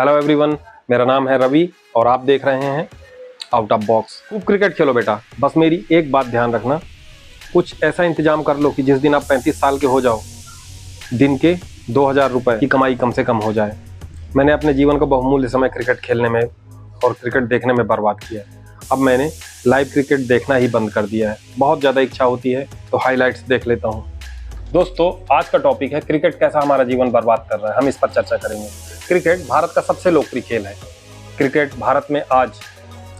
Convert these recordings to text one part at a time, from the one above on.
Hello everyone, मेरा नाम है रवि और आप देख रहे हैं आउट ऑफ बॉक्स। खूब क्रिकेट खेलो बेटा, बस मेरी एक बात ध्यान रखना, कुछ ऐसा इंतजाम कर लो कि जिस दिन आप 35 साल के हो जाओ, दिन के 2000 रुपये की कमाई कम से कम हो जाए। मैंने अपने जीवन का बहुमूल्य समय क्रिकेट खेलने में और क्रिकेट देखने में बर्बाद किया है। अब मैंने लाइव क्रिकेट देखना ही बंद कर दिया है। बहुत ज़्यादा इच्छा होती है तो हाईलाइट्स देख लेता हूँ। दोस्तों, आज का टॉपिक है क्रिकेट कैसा हमारा जीवन बर्बाद कर रहा है। हम इस पर चर्चा करेंगे। क्रिकेट भारत का सबसे लोकप्रिय खेल है। क्रिकेट भारत में आज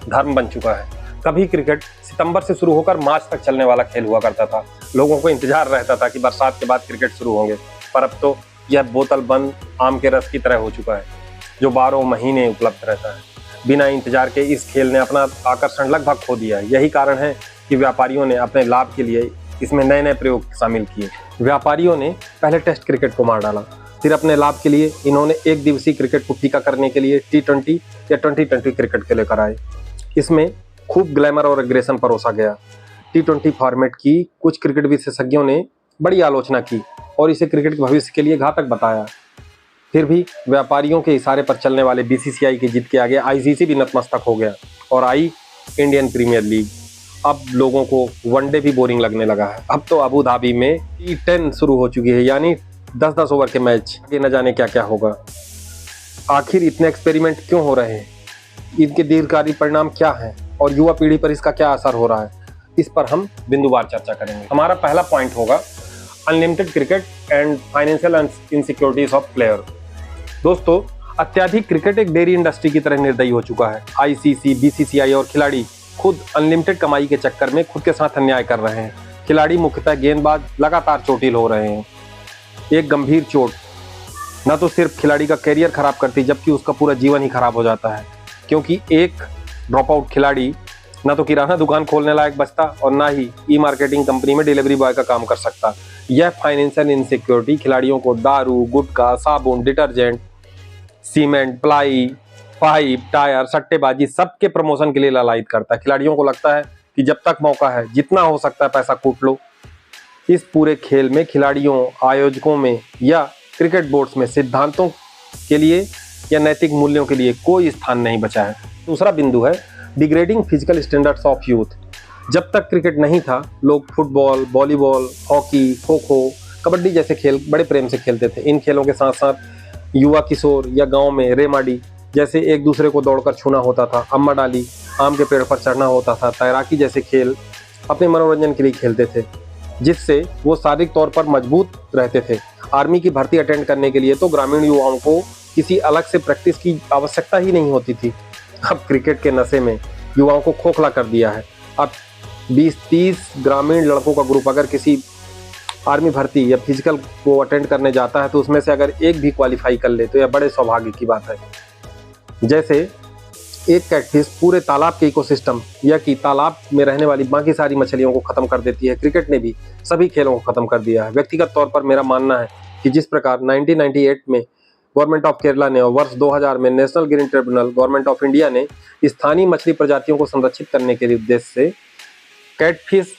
धर्म बन चुका है। कभी क्रिकेट सितंबर से शुरू होकर मार्च तक चलने वाला खेल हुआ करता था। लोगों को इंतजार रहता था कि बरसात के बाद क्रिकेट शुरू होंगे, पर अब तो यह बोतल बंद आम के रस की तरह हो चुका है, जो 12 महीने उपलब्ध रहता है। बिना इंतजार के इस खेल ने अपना आकर्षण लगभग खो दिया है। यही कारण है कि व्यापारियों ने अपने लाभ के लिए इसमें नए नए प्रयोग शामिल किए। व्यापारियों ने पहले टेस्ट क्रिकेट को मार डाला, फिर अपने लाभ के लिए इन्होंने एक दिवसीय क्रिकेट को फीका करने के लिए T20 या 2020 क्रिकेट के लेकर आए। इसमें खूब ग्लैमर और एग्रेशन परोसा गया। T20 फॉर्मेट की कुछ क्रिकेट विशेषज्ञों ने बड़ी आलोचना की और इसे क्रिकेट के भविष्य के लिए घातक बताया। फिर भी व्यापारियों के इशारे पर चलने वाले BCCI की जीत के आगे ICC भी नतमस्तक हो गया और आई इंडियन प्रीमियर लीग। अब लोगों को वनडे भी बोरिंग लगने लगा है। अब तो अबू धाबी में T10 शुरू हो चुकी है, यानी 10-10 ओवर के मैच। आगे न जाने क्या क्या होगा। आखिर इतने एक्सपेरिमेंट क्यों हो रहे हैं, इनके दीर्घकालिक परिणाम क्या हैं और युवा पीढ़ी पर इसका क्या असर हो रहा है, इस पर हम बिंदुवार चर्चा करेंगे। हमारा पहला पॉइंट होगा unlimited cricket and financial insecurities of player. दोस्तों, अत्यधिक क्रिकेट एक डेयरी इंडस्ट्री की तरह निर्दयी हो चुका है। ICC, BCCI और खिलाड़ी खुद अनलिमिटेड कमाई के चक्कर में खुद के साथ अन्याय कर रहे हैं। खिलाड़ी, मुख्यतः गेंदबाज, लगातार चोटिल हो रहे हैं। एक गंभीर चोट न तो सिर्फ खिलाड़ी का कैरियर खराब करती, जबकि उसका पूरा जीवन ही खराब हो जाता है, क्योंकि एक ड्रॉप आउट खिलाड़ी न तो किराना दुकान खोलने लायक बचता और ना ही ई-मार्केटिंग कंपनी में डिलीवरी बॉय का काम कर सकता। यह फाइनेंशियल इनसिक्योरिटी खिलाड़ियों को दारू, गुटखा, साबुन, detergent, cement, ply, pipe, tyre, सट्टेबाजी सबके प्रमोशन के लिए लालायित करता है। खिलाड़ियों को लगता है कि जब तक मौका है, जितना हो सकता है पैसा कूट लो। इस पूरे खेल में खिलाड़ियों, आयोजकों में या क्रिकेट बोर्ड्स में सिद्धांतों के लिए या नैतिक मूल्यों के लिए कोई स्थान नहीं बचा है। दूसरा बिंदु है degrading physical standards of youth. जब तक क्रिकेट नहीं था, लोग football, volleyball, hockey, kho kho, kabaddi जैसे खेल बड़े प्रेम से खेलते थे। इन खेलों के साथ साथ युवा किशोर या गांव में रेमाडी जैसे एक दूसरे को दौड़कर छूना होता था, अम्मा डाली, आम के पेड़ पर चढ़ना होता था, तैराकी जैसे खेल अपने मनोरंजन के लिए खेलते थे, जिससे वो शारीरिक तौर पर मजबूत रहते थे। आर्मी की भर्ती अटेंड करने के लिए तो ग्रामीण युवाओं को किसी अलग से प्रैक्टिस की आवश्यकता ही नहीं होती थी। अब क्रिकेट के नशे में युवाओं को खोखला कर दिया है। अब 20-30 ग्रामीण लड़कों का ग्रुप अगर किसी आर्मी भर्ती या फिजिकल को अटेंड करने जाता है तो उसमें से अगर एक भी क्वालिफाई कर ले तो यह बड़े सौभाग्य की बात है। जैसे एक कैटफिश पूरे तालाब के इकोसिस्टम या कि तालाब में रहने वाली बाकी सारी मछलियों को खत्म कर देती है, क्रिकेट ने भी सभी खेलों को खत्म कर दिया है। व्यक्तिगत तौर पर मेरा मानना है कि जिस प्रकार 1998 में गवर्नमेंट ऑफ केरला ने और वर्ष 2000 में national green tribunal government of India ने स्थानीय मछली प्रजातियों को संरक्षित करने के उद्देश्य से कैटफिश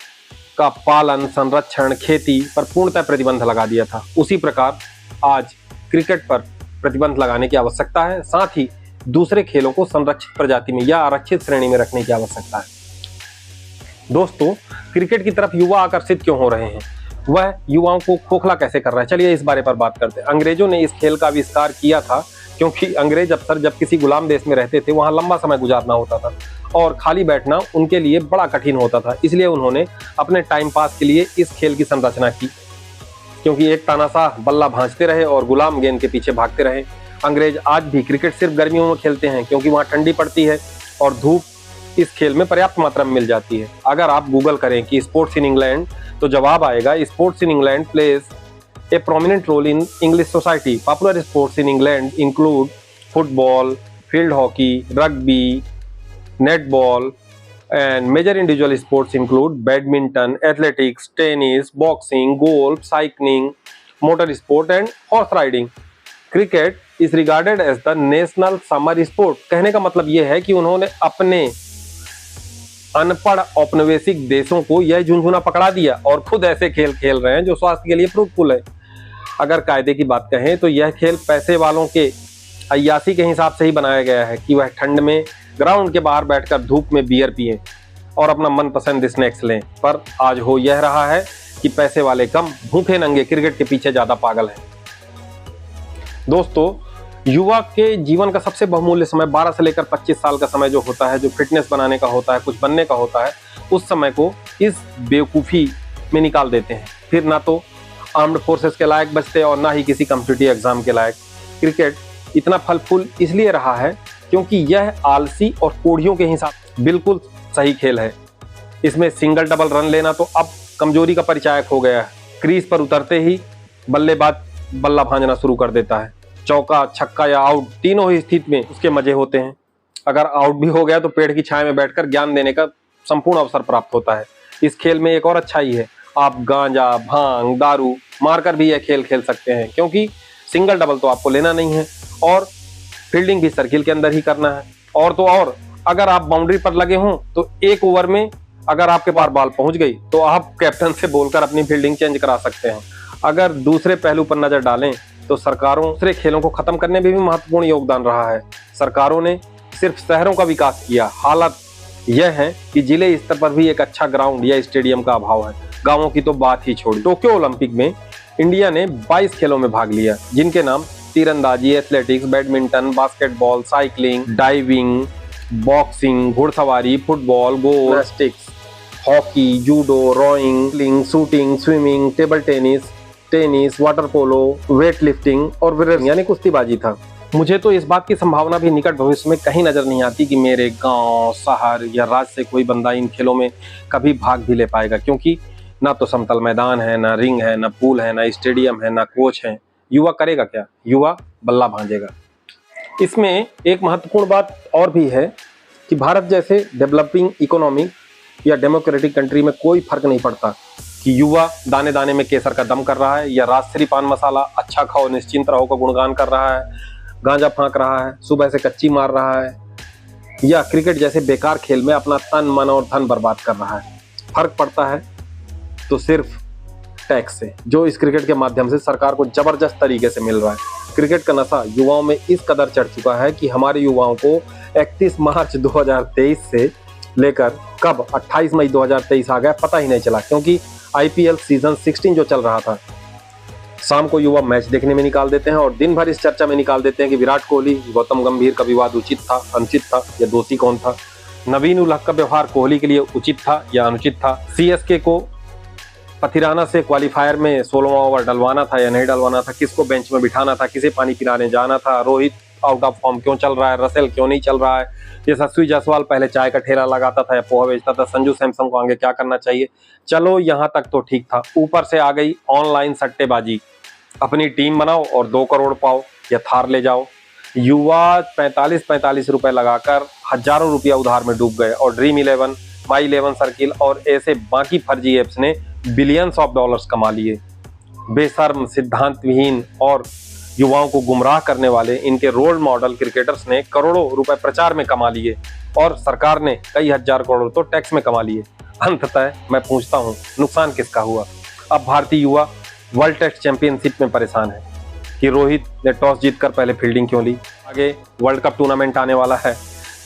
का पालन, संरक्षण, खेती पर पूर्णतः प्रतिबंध लगा दिया था, उसी प्रकार आज क्रिकेट पर प्रतिबंध लगाने की आवश्यकता है। साथ ही दूसरे खेलों को संरक्षित प्रजाति में या आरक्षित श्रेणी में रखने की आवश्यकता है। दोस्तों, क्रिकेट की तरफ युवा आकर्षित क्यों हो रहे हैं, वह युवाओं को खोखला कैसे कर रहा है, चलिए इस बारे पर बात करते हैं। अंग्रेजों ने इस खेल का आविष्कार किया था क्योंकि अंग्रेज अफसर जब किसी गुलाम देश में रहते थे, वहां लंबा समय गुजारना होता था और खाली बैठना उनके लिए बड़ा कठिन होता था। इसलिए उन्होंने अपने टाइम पास के लिए इस खेल की संरचना की, क्योंकि एक तानाशाह बल्ला भांजते रहे और गुलाम गेंद के पीछे भागते रहे। अंग्रेज आज भी क्रिकेट सिर्फ गर्मियों में खेलते हैं, क्योंकि वहाँ ठंडी पड़ती है और धूप इस खेल में पर्याप्त मात्रा में मिल जाती है। अगर आप गूगल करें कि स्पोर्ट्स इन इंग्लैंड तो जवाब आएगा sports in England plays a prominent role in English society. Popular sports in England include football, field hockey, rugby, netball and major individual sports include badminton, athletics, tennis, boxing, golf, cycling, motor sport and horse riding. Cricket is regarded as the national summer sport. कहने का मतलब यह है कि उन्होंने अपने अनपढ़ औपनिवेशिक देशों को यह झुंझुना पकड़ा दिया और खुद ऐसे खेल खेल रहे हैं जो स्वास्थ्य के लिए फ्रूटफुल है। अगर कायदे की बात कहें तो यह खेल पैसे वालों के अय्यासी के हिसाब से ही बनाया गया है कि वह ठंड में ग्राउंड के बाहर बैठकर धूप में बियर पिए और अपना मनपसंद स्नैक्स लें। पर आज हो यह रहा है कि पैसे वाले कम, भूखे नंगे क्रिकेट के पीछे ज्यादा पागल हैं। दोस्तों, युवा के जीवन का सबसे बहुमूल्य समय 12 से लेकर 25 साल का समय जो होता है, जो फिटनेस बनाने का होता है, कुछ बनने का होता है, उस समय को इस बेवकूफ़ी में निकाल देते हैं। फिर ना तो आर्म्ड फोर्सेस के लायक बचते और ना ही किसी कॉम्पिटिटिव एग्जाम के लायक। क्रिकेट इतना फल फूल इसलिए रहा है क्योंकि यह आलसी और कोढ़ियों के हिसाब बिल्कुल सही खेल है। इसमें सिंगल डबल रन लेना तो अब कमजोरी का परिचायक हो गया है। क्रीज पर उतरते ही बल्लेबाज बल्ला भांजना शुरू कर देता है। चौका, छक्का या आउट, तीनों ही स्थिति में उसके मजे होते हैं। अगर आउट भी हो गया तो पेड़ की छाया में बैठकर ज्ञान देने का संपूर्ण अवसर प्राप्त होता है। इस खेल में एक और अच्छाई है, आप गांजा, भांग, दारू मारकर भी यह खेल खेल सकते हैं, क्योंकि सिंगल डबल तो आपको लेना नहीं है और फील्डिंग भी सर्किल के अंदर ही करना है। और तो और, अगर आप बाउंड्री पर लगे हों तो एक ओवर में अगर आपके पास बॉल पहुंच गई तो आप कैप्टन से बोलकर अपनी फील्डिंग चेंज करा सकते हैं। अगर दूसरे पहलू पर नजर डालें तो सरकारों दूसरे खेलों को खत्म करने में भी महत्वपूर्ण योगदान रहा है। सरकारों ने सिर्फ शहरों का विकास किया, हालत यह है कि जिले स्तर पर भी एक अच्छा ग्राउंड या स्टेडियम का अभाव है। गांवों की तो बात ही छोड़ी। टोक्यो ओलंपिक में इंडिया ने 22 खेलों में भाग लिया, जिनके नाम तीरंदाजी, athletics, badminton, basketball, cycling, diving, boxing, घुड़सवारी, football, gymnastics, hockey, judo, rowing, shooting, swimming, table tennis, water polo, weight lifting और विरेन यानी कुश्तीबाजी था। मुझे तो इस बात की संभावना भी निकट भविष्य में कहीं नजर नहीं आती कि मेरे गांव, शहर या राज्य से कोई बंदा इन खेलों में कभी भाग भी ले पाएगा, क्योंकि ना तो समतल मैदान है, ना रिंग है, ना पूल है, ना स्टेडियम है, ना कोच है। युवा करेगा क्या? युवा बल्ला भांजेगा। इसमें एक महत्वपूर्ण बात और भी है कि भारत जैसे डेवलपिंग इकोनॉमी या डेमोक्रेटिक कंट्री में कोई फर्क नहीं पड़ता कि युवा दाने दाने में केसर का दम कर रहा है या राजश्री पान मसाला अच्छा खाओ निश्चिंत रहो का गुणगान कर रहा है, गांजा फांक रहा है, सुबह से कच्ची मार रहा है, या क्रिकेट जैसे बेकार खेल में अपना तन, मन और धन बर्बाद कर रहा है। फर्क पड़ता है तो सिर्फ टैक्स से, जो इस क्रिकेट के माध्यम से सरकार को जबरदस्त तरीके से मिल रहा है। क्रिकेट का नशा युवाओं में इस कदर चढ़ चुका है कि हमारे युवाओं को 31 मार्च 2023 से लेकर कब 28 मई 2023 आ गया पता ही नहीं चला, क्योंकि IPL सीजन 16 जो चल रहा था, शाम को युवा मैच देखने में निकाल देते हैं और दिन भर इस चर्चा में निकाल देते हैं कि विराट कोहली, गौतम गंभीर का विवाद उचित था, अनुचित था या दोषी कौन था, नवीन उल हक का व्यवहार कोहली के लिए उचित था या अनुचित था, CSK को पथिराना से क्वालिफायर में 16वां ओवर डलवाना था या नहीं डलवाना था, किसको बेंच में बिठाना था, किसे पानी पिलाने जाना था, रोहित आउट ऑफ फॉर्म क्यों चल रहा है, रसेल क्यों नहीं चल रहा है, यशस्वी जायसवाल पहले चाय का ठेला लगाता था या पोहा बेचता था, संजू सैमसन को आगे क्या करना चाहिए। चलो यहाँ तक तो ठीक था, ऊपर से आ गई ऑनलाइन सट्टेबाजी। अपनी टीम बनाओ और 2 करोड़ पाओ या थार ले जाओ। युवा 45 रुपए लगाकर हजारों रुपया उधार में डूब गए और ड्रीम 11, माई 11 सर्किल और ऐसे बाकी फर्जी एप्स ने बिलियंस ऑफ डॉलर्स कमा लिए। बेशर्म, सिद्धांत विहीन और युवाओं को गुमराह करने वाले इनके रोल मॉडल क्रिकेटर्स ने करोड़ों रुपए प्रचार में कमा लिए और सरकार ने कई हजार करोड़ तो टैक्स में कमा लिए। अंततः मैं पूछता हूँ, नुकसान किसका हुआ? अब Bharatiya Yuva world test championship में परेशान है कि रोहित ने टॉस जीतकर पहले फील्डिंग क्यों ली। आगे वर्ल्ड कप टूर्नामेंट आने वाला है,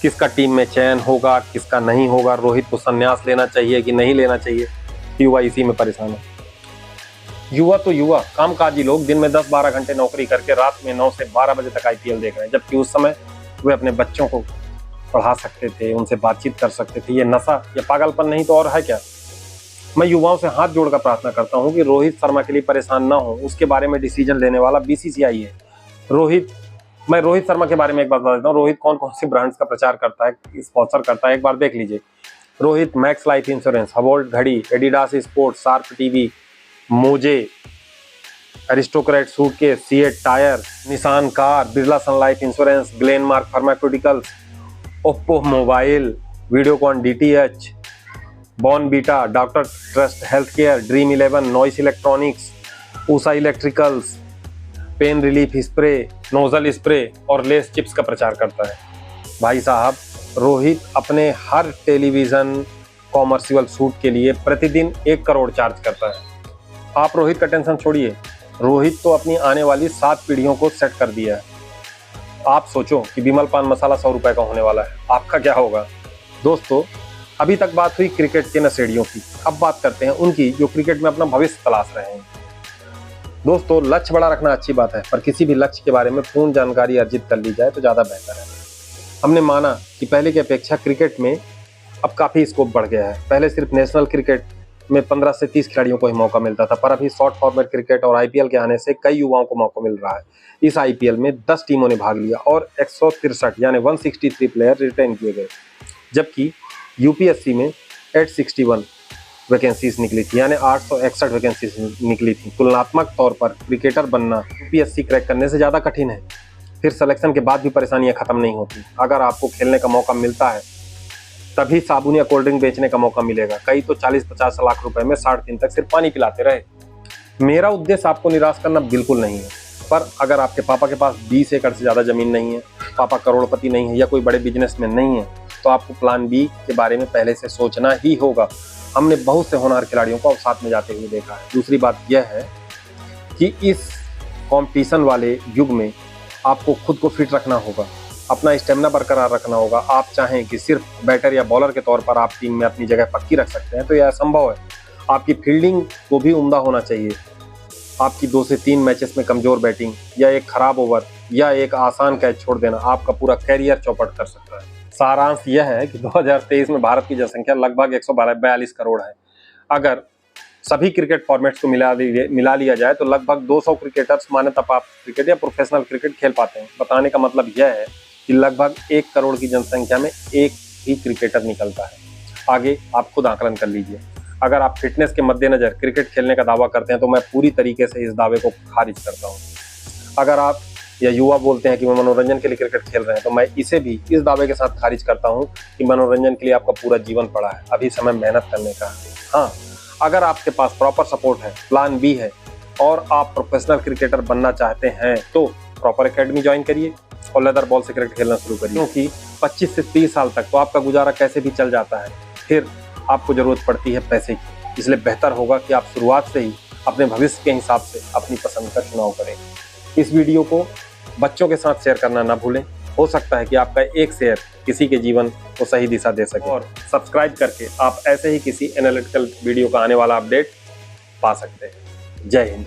किसका टीम में चयन होगा, किसका नहीं होगा, रोहित को संन्यास लेना चाहिए कि नहीं लेना चाहिए, युवा इसी में परेशान है। युवा तो युवा, कामकाजी लोग दिन में 10-12 घंटे नौकरी करके रात में 9 से 12 बजे तक IPL देख रहे हैं, जबकि उस समय वे अपने बच्चों को पढ़ा सकते थे, उनसे बातचीत कर सकते थे। ये नशा या पागलपन नहीं तो और है क्या? मैं युवाओं से हाथ जोड़कर प्रार्थना करता हूं कि रोहित शर्मा के लिए परेशान ना हो, उसके बारे में डिसीजन लेने वाला BCCI है। मैं रोहित शर्मा के बारे में एक बात बता देता हूँ। रोहित कौन कौन से ब्रांड्स का प्रचार करता है, स्पॉन्सर करता है, एक बार देख लीजिए। रोहित मैक्स लाइफ इंश्योरेंस, हवोल्ट घड़ी, एडिडास स्पोर्ट्स, शार्प टीवी, मोजे, Aristocrat suitcase, CEAT tyre, Nissan car, Birla Sun Life Insurance, Glenmark Pharmaceuticals, Oppo mobile, Videocon DTH, Bournvita, doctor Trust health care, dream 11, Noise Electronics, Usha Electricals, pain relief spray, nasal spray और Lay's chips का प्रचार करता है। भाई साहब, रोहित अपने हर television commercial shoot के लिए प्रतिदिन 1 करोड़ चार्ज करता है। आप रोहित का टेंशन छोड़िए, रोहित तो अपनी आने वाली 7 पीढ़ियों को सेट कर दिया है। आप सोचो कि विमल पान मसाला 100 रुपए का होने वाला है, आपका क्या होगा। दोस्तों, अभी तक बात हुई क्रिकेट के नशेड़ियों की, अब बात करते हैं उनकी जो क्रिकेट में अपना भविष्य तलाश रहे हैं। दोस्तों, लक्ष्य बड़ा रखना अच्छी बात है, पर किसी भी लक्ष्य के बारे में पूर्ण जानकारी अर्जित कर ली जाए तो ज़्यादा बेहतर है। हमने माना कि पहले की अपेक्षा क्रिकेट में अब काफ़ी स्कोप बढ़ गया है। पहले सिर्फ नेशनल क्रिकेट में 15 से 30 खिलाड़ियों को ही मौका मिलता था, पर अभी शॉर्ट फॉर्मेट क्रिकेट और आईपीएल के आने से कई युवाओं को मौका मिल रहा है। इस आईपीएल में 10 टीमों ने भाग लिया और 163 यानी 163 प्लेयर रिटेन किए गए, जबकि यूपीएससी में 861 वैकेंसीज निकली थी, यानी 861 वैकेंसीज निकली थी। तुलनात्मक तौर पर क्रिकेटर बनना यूपीएससी क्रैक करने से ज़्यादा कठिन है। फिर सिलेक्शन के बाद भी परेशानियां खत्म नहीं होती। अगर आपको खेलने का मौका मिलता है तभी साबुन या कोल्ड ड्रिंक बेचने का मौका मिलेगा। कई तो 40-50 लाख रुपए में 60 दिन तक सिर्फ पानी पिलाते रहे। मेरा उद्देश्य आपको निराश करना बिल्कुल नहीं है, पर अगर आपके पापा के पास 20 एकड़ से ज़्यादा ज़मीन नहीं है, पापा करोड़पति नहीं है या कोई बड़े बिजनेसमैन नहीं है, तो आपको प्लान बी के बारे में पहले से सोचना ही होगा। हमने बहुत से होनहार खिलाड़ियों को साथ में जाते हुए देखा है। दूसरी बात यह है कि इस कंपटीशन वाले युग में आपको खुद को फिट रखना होगा, अपना स्टेमिना बरकरार रखना होगा। आप चाहें कि सिर्फ बैटर या बॉलर के तौर पर आप टीम में अपनी जगह पक्की रख सकते हैं तो यह असंभव है। आपकी फील्डिंग को भी उम्दा होना चाहिए। आपकी 2 से 3 मैचेस में कमजोर बैटिंग या एक खराब ओवर या एक आसान कैच छोड़ देना आपका पूरा कैरियर चौपट कर सकता है। सारांश यह है कि 2023 में भारत की जनसंख्या लगभग 142 करोड़ है। अगर सभी क्रिकेट फॉर्मेट्स को मिला लिया जाए तो लगभग 200 क्रिकेटर्स मान्यता प्राप्त क्रिकेट या प्रोफेशनल क्रिकेट खेल पाते हैं। बताने का मतलब यह है कि लगभग 1 करोड़ की जनसंख्या में एक ही क्रिकेटर निकलता है। आगे आप खुद आकलन कर लीजिए। अगर आप फिटनेस के मद्देनजर क्रिकेट खेलने का दावा करते हैं तो मैं पूरी तरीके से इस दावे को खारिज करता हूँ। अगर आप या युवा बोलते हैं कि मैं मनोरंजन के लिए क्रिकेट खेल रहे हैं तो मैं इसे भी इस दावे के साथ खारिज करता हूँ कि मनोरंजन के लिए आपका पूरा जीवन पड़ा है, अभी समय मेहनत करने का है। हाँ, अगर आपके पास प्रॉपर सपोर्ट है, प्लान बी है और आप प्रोफेशनल क्रिकेटर बनना चाहते हैं तो प्रॉपर एकेडमी ज्वाइन करिए और लेदर बॉल से क्रिकेट खेलना शुरू करिए, क्योंकि 25 से 30 साल तक तो आपका गुजारा कैसे भी चल जाता है, फिर आपको जरूरत पड़ती है पैसे की। इसलिए बेहतर होगा कि आप शुरुआत से ही अपने भविष्य के हिसाब से अपनी पसंद का चुनाव करें। इस वीडियो को बच्चों के साथ शेयर करना ना भूलें। हो सकता है कि आपका एक शेयर किसी के जीवन को सही दिशा दे सके। और सब्सक्राइब करके आप ऐसे ही किसी एनालिटिकल वीडियो का आने वाला अपडेट पा सकते हैं। जय हिंद।